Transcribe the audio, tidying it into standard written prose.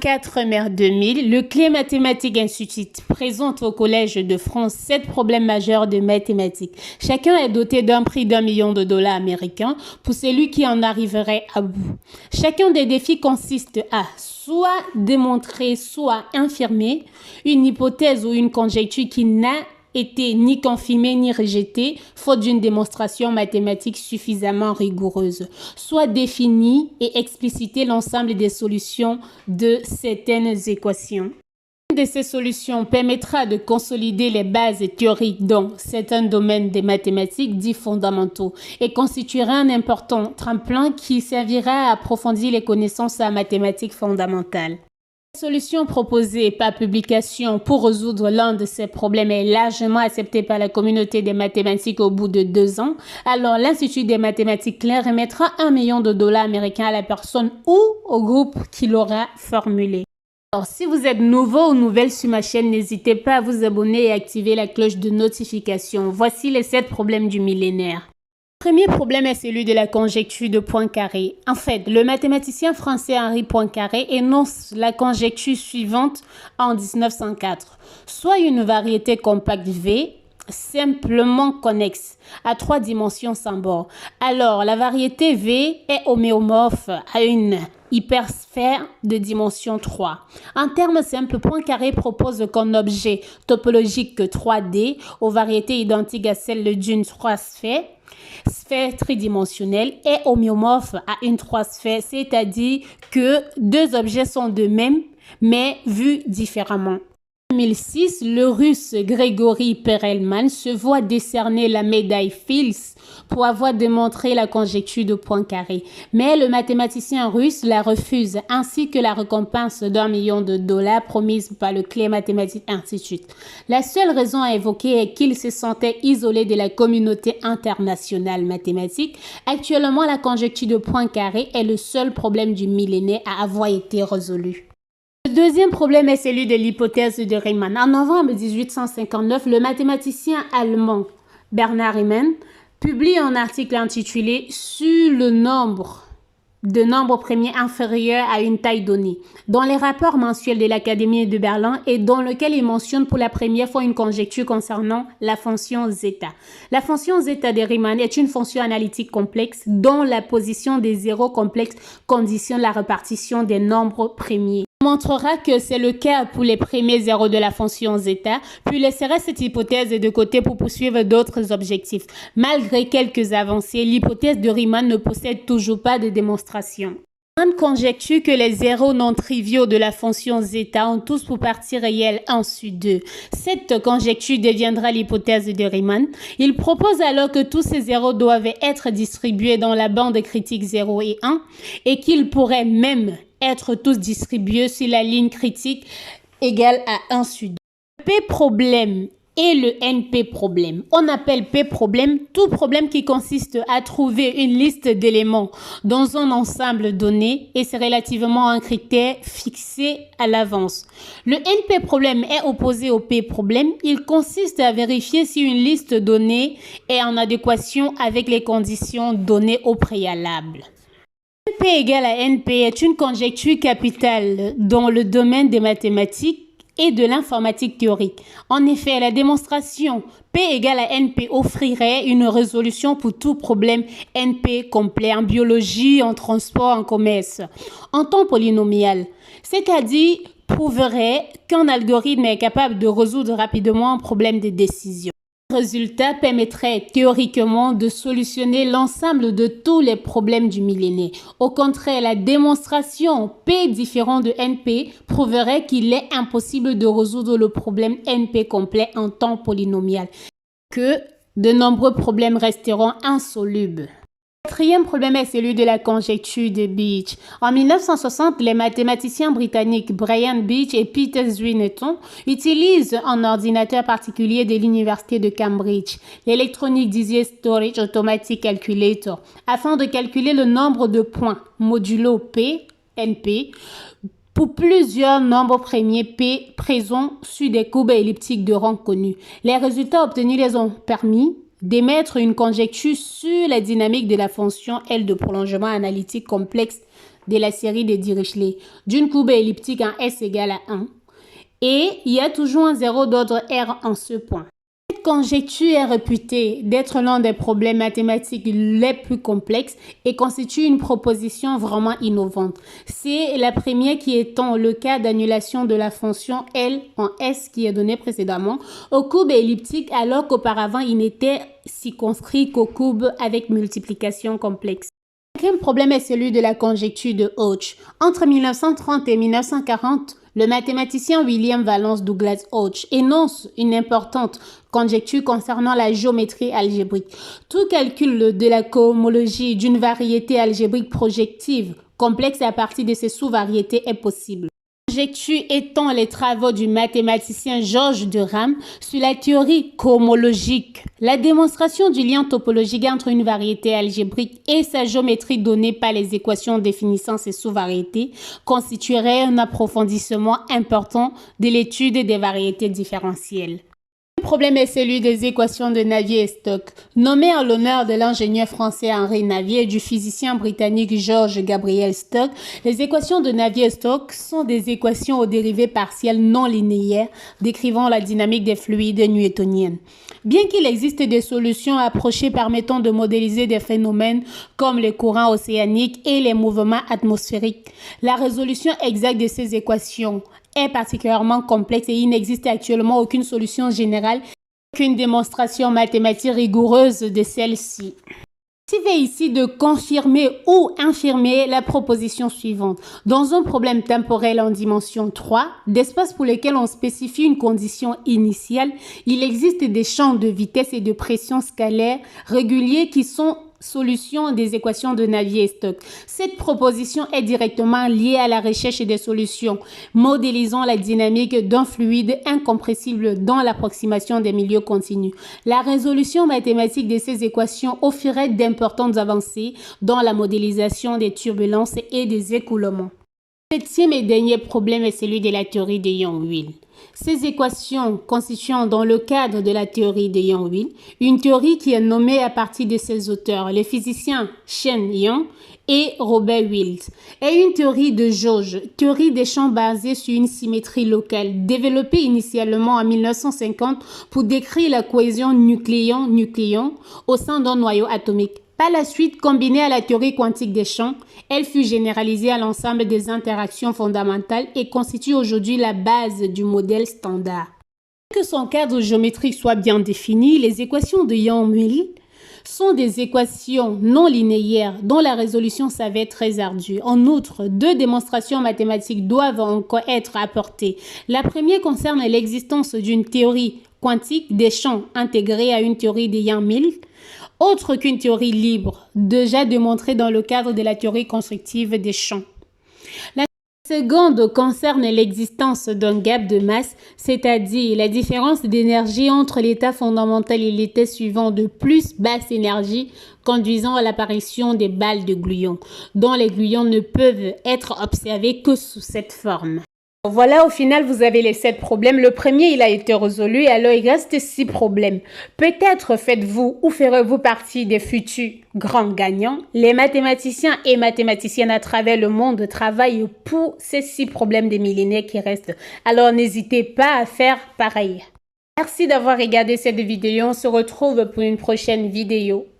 24 mai 2000, le Clé Mathématique Institute présente au Collège de France 7 problèmes majeurs de mathématiques. Chacun est doté d'un prix d'$1 million américains pour celui qui en arriverait à bout. Chacun des défis consiste à soit démontrer, soit infirmer une hypothèse ou une conjecture qui n'a été ni confirmée ni rejetée, faute d'une démonstration mathématique suffisamment rigoureuse, soit définir et expliciter l'ensemble des solutions de certaines équations. Une de ces solutions permettra de consolider les bases théoriques dans certains domaines des mathématiques dits fondamentaux et constituera un important tremplin qui servira à approfondir les connaissances en mathématiques fondamentales. La solution proposée par publication pour résoudre l'un de ces problèmes est largement acceptée par la communauté des mathématiques au bout de 2 ans. Alors, l'Institut des mathématiques claires remettra $1 million américains à la personne ou au groupe qui l'aura formulé. Alors, si vous êtes nouveau ou nouvelle sur ma chaîne, n'hésitez pas à vous abonner et activer la cloche de notification. Voici les 7 problèmes du millénaire. Le premier problème est celui de la conjecture de Poincaré. En fait, le mathématicien français Henri Poincaré énonce la conjecture suivante en 1904. Soit une variété compacte V, simplement connexe, à 3 dimensions sans bord. Alors, la variété V est homéomorphe à une hypersphère de dimension 3. En termes simples, Poincaré propose qu'un objet topologique 3D aux variétés identiques à celles d'une 3 sphères, sphère tridimensionnelle, est homéomorphe à une 3 sphères, c'est-à-dire que 2 objets sont de même, mais vus différemment. En 2006, le russe Grigori Perelman se voit décerner la médaille Fields pour avoir démontré la conjecture de Poincaré. Mais le mathématicien russe la refuse, ainsi que la récompense d'$1 million promise par le Clé Mathématique Institute. La seule raison à évoquer est qu'il se sentait isolé de la communauté internationale mathématique. Actuellement, la conjecture de Poincaré est le seul problème du millénaire à avoir été résolu. Le deuxième problème est celui de l'hypothèse de Riemann. En novembre 1859, le mathématicien allemand Bernard Riemann publie un article intitulé « Sur le nombre de nombres premiers inférieurs à une taille donnée » dans les rapports mensuels de l'Académie de Berlin et dans lequel il mentionne pour la première fois une conjecture concernant la fonction zeta. La fonction zeta de Riemann est une fonction analytique complexe dont la position des zéros complexes conditionne la répartition des nombres premiers. On montrera que c'est le cas pour les premiers zéros de la fonction zeta, puis laissera cette hypothèse de côté pour poursuivre d'autres objectifs. Malgré quelques avancées, l'hypothèse de Riemann ne possède toujours pas de démonstration. Riemann conjecture que les zéros non triviaux de la fonction zeta ont tous pour partie réelle 1 sur 2. Cette conjecture deviendra l'hypothèse de Riemann. Il propose alors que tous ces zéros doivent être distribués dans la bande critique 0 et 1 et qu'ils pourraient même être tous distribués sur la ligne critique égale à 1 sur 2. Le P-problème et le NP-problème. On appelle P-problème tout problème qui consiste à trouver une liste d'éléments dans un ensemble donné et c'est relativement un critère fixé à l'avance. Le NP-problème est opposé au P-problème. Il consiste à vérifier si une liste donnée est en adéquation avec les conditions données au préalable. P égale à NP est une conjecture capitale dans le domaine des mathématiques et de l'informatique théorique. En effet, la démonstration P égale à NP offrirait une résolution pour tout problème NP complet en biologie, en transport, en commerce, en temps polynomial, c'est-à-dire prouverait qu'un algorithme est capable de résoudre rapidement un problème de décision. Le résultat permettrait théoriquement de solutionner l'ensemble de tous les problèmes du millénaire. Au contraire, la démonstration P différent de NP prouverait qu'il est impossible de résoudre le problème NP complet en temps polynomial, que de nombreux problèmes resteront insolubles. Le quatrième problème est celui de la conjecture de Beach. En 1960, les mathématiciens britanniques Brian Beach et Peter Swinnerton utilisent un ordinateur particulier de l'université de Cambridge, l'Electronic Digital Storage Automatic Calculator, afin de calculer le nombre de points modulo P, NP, pour plusieurs nombres premiers P présents sur des courbes elliptiques de rang connus. Les résultats obtenus les ont permis d'émettre une conjecture sur la dynamique de la fonction L de prolongement analytique complexe de la série de Dirichlet d'une courbe elliptique en S égale à 1. Et il y a toujours un zéro d'ordre R en ce point. Cette conjecture est réputée d'être l'un des problèmes mathématiques les plus complexes et constitue une proposition vraiment innovante. C'est la première qui étend le cas d'annulation de la fonction L en S qui est donnée précédemment aux courbes elliptiques alors qu'auparavant il n'était circonscrit qu'aux courbes avec multiplication complexe. Le quatrième problème est celui de la conjecture de Hodge. Entre 1930 et 1940, le mathématicien William Valence Douglas Hodge énonce une importante conjecture concernant la géométrie algébrique. Tout calcul de la cohomologie d'une variété algébrique projective complexe à partir de ses sous-variétés est possible. La conjecture étend les travaux du mathématicien Georges de Rham sur la théorie cohomologique. La démonstration du lien topologique entre une variété algébrique et sa géométrie donnée par les équations définissant ses sous-variétés constituerait un approfondissement important de l'étude des variétés différentielles. Le problème est celui des équations de Navier et Stokes. Nommées en l'honneur de l'ingénieur français Henri Navier et du physicien britannique George Gabriel Stokes, les équations de Navier et Stokes sont des équations aux dérivées partielles non linéaires décrivant la dynamique des fluides newtoniennes. Bien qu'il existe des solutions approchées permettant de modéliser des phénomènes comme les courants océaniques et les mouvements atmosphériques, la résolution exacte de ces équations est particulièrement complexe et il n'existe actuellement aucune solution générale, aucune démonstration mathématique rigoureuse de celle-ci. Il s'agit ici de confirmer ou infirmer la proposition suivante. Dans un problème temporel en dimension 3, d'espace pour lequel on spécifie une condition initiale, il existe des champs de vitesse et de pression scalaire réguliers qui sont solution des équations de Navier et Stokes. Cette proposition est directement liée à la recherche des solutions modélisant la dynamique d'un fluide incompressible dans l'approximation des milieux continus. La résolution mathématique de ces équations offrirait d'importantes avancées dans la modélisation des turbulences et des écoulements. Le septième et dernier problème est celui de la théorie de Young-Will. Ces équations constituant dans le cadre de la théorie de Young-Will une théorie qui est nommée à partir de ses auteurs, les physiciens Shen Young et Robert Wild, est une théorie de jauge, théorie des champs basée sur une symétrie locale, développée initialement en 1950 pour décrire la cohésion nucléon-nucléon au sein d'un noyau atomique. Par la suite, combinée à la théorie quantique des champs, elle fut généralisée à l'ensemble des interactions fondamentales et constitue aujourd'hui la base du modèle standard. Pour que son cadre géométrique soit bien défini, les équations de Young-Will sont des équations non linéaires dont la résolution s'avère très ardue. En outre, deux démonstrations mathématiques doivent encore être apportées. La première concerne l'existence d'une théorie quantique des champs intégrée à une théorie de Young-Will, autre qu'une théorie libre, déjà démontrée dans le cadre de la théorie constructive des champs. La seconde concerne l'existence d'un gap de masse, c'est-à-dire la différence d'énergie entre l'état fondamental et l'état suivant de plus basse énergie, conduisant à l'apparition des balles de gluons, dont les gluons ne peuvent être observés que sous cette forme. Voilà, au final, vous avez les 7 problèmes. Le premier, il a été résolu, alors il reste 6 problèmes. Peut-être faites-vous ou ferez-vous partie des futurs grands gagnants. Les mathématiciens et mathématiciennes à travers le monde travaillent pour ces 6 problèmes des millénaires qui restent. Alors n'hésitez pas à faire pareil. Merci d'avoir regardé cette vidéo. On se retrouve pour une prochaine vidéo.